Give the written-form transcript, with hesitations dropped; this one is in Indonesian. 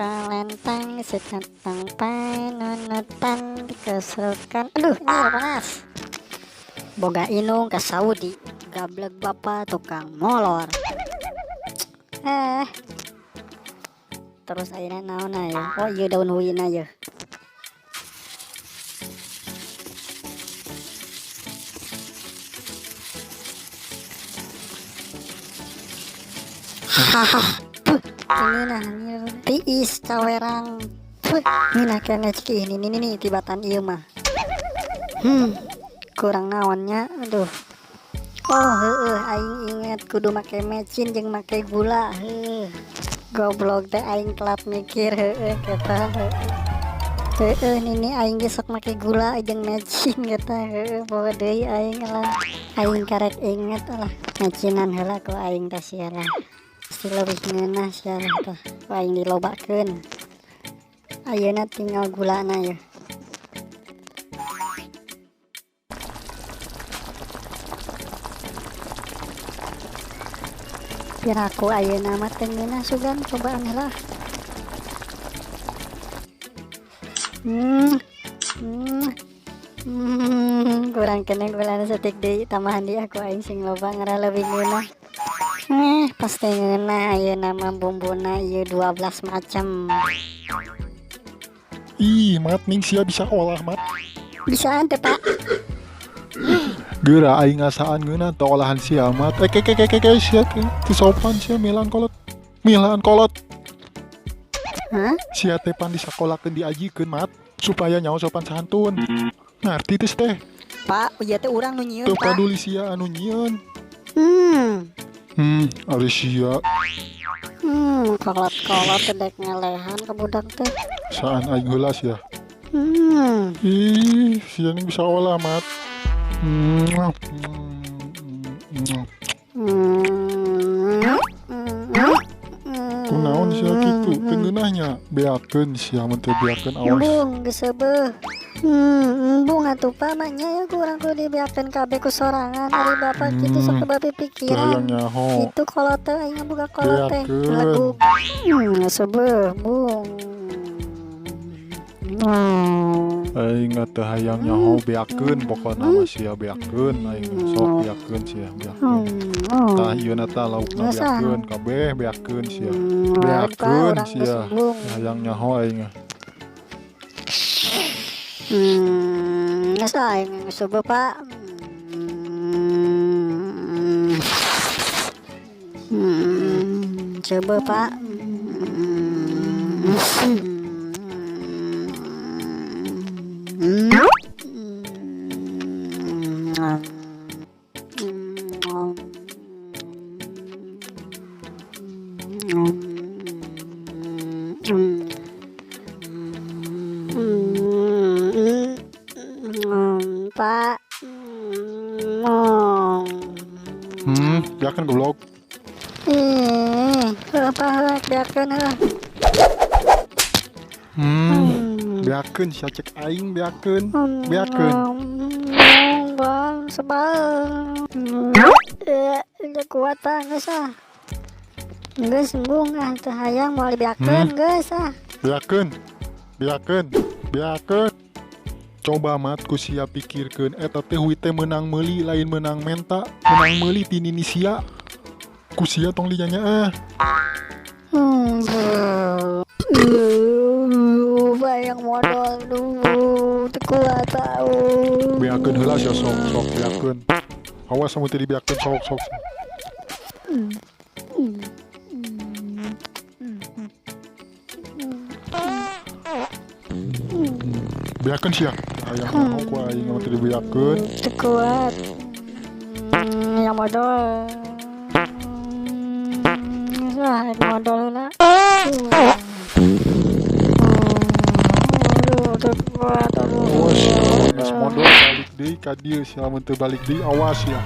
Palentang sekentang panunutan dikeselkan. Aduh, ini panas. Boga inung ke Saudi, gablek bapak tukang molor. Terus ayeuna naon aya? Oh, ieu daun huina ieu. Ini tiis cawerang. Ini kena ciki ini tibatan ieu mah. Kurang naonnya, aduh. Oh aing inget kudu make mecin jeung make gula. Goblok teh aing telat mikir kata. Ini aing gesok make gula jeung mecin kata. Bawa deui aing lah. Aing karek inget lah. Mecinan heula ku aing teh sia lah. Pasti lebih ngeunah sia lah tah. Ku aing dilobakeun. Ayeuna tinggal gulana ya. Piraku ayeuna mah teu ngeunah sugan cobaan heula. Kurang kena gulana satik deui tambahan di aku aing sing loba ngara lebih ngeunah. Pasti ngeunah ayeuna mah bumbuna ieu 12 macam. Ih, mat ning sia bisa olah mat. Bisaan teh, Pak. Geura aing ngasaan ngeunah teu olahan sia mat. Sia teu sopan sia milaan kolot. Hah? Sia teh pan disakolakeun diajikeun mat supaya nyaho sopan santun. Ngarti tes teh. Pak, ieu teh urang nu nyieun, Teu Pak. paduli sia anu nyieun. Ari sia Kolot-kolot dek ngelehan ke budak teh. saan aing heula sia. Ih, sia ning bisa olah mat. Kunaon sia kitu teu ngeunahnya beakeun sia mun teu beakeun awas. Embung geus seubeuh. Embung atuh Pak mah nya kurang kudu dibeakeun kabeh ku sorangan ari bapak kitu sok kebabe Teu pikiran. hayang nyaho. Itu kolot teh aing buka kolot teh. Beakeun. Leguk. Seubeuh, Bung. Aing teu hayang nyaho beakeun pokona mah sia beakeun aing sok beakeun sia beakeun. Tah ieu na tah laukna beakeun kabeh beakeun sia. Beakeun sia. Hayang nyaho aing. Geus aing seubeuh Pak. Seubeuh Pak. Pak. Beakeun goblok. Apa beakeun heuh. Beakeun sia cek aing beakeun. Beakeun. Bang, sebal. Udah kuat ah, geus ah. Geus embung ah, teu hayang moal dibeakeun geus ah. Beakeun. Coba mat ku sia pikirkeun eta teh huy teh meunang meuli lain meunang menta. Meunang meuli ti nini sia. Ku sia tong dinya Bayang modal dulu, teu kuat tau. beakeun heula sia sok beakeun. Awas mun teu dibeakeun sok. Beakeun sia. Hayang nyaho ku aing mun teu dibeakeun. Teu kuat. Yang modal. Yang modal lah. Teu kuat. Awas, geus modal balik deui ka dieu sia mun teu balik deui awas ya.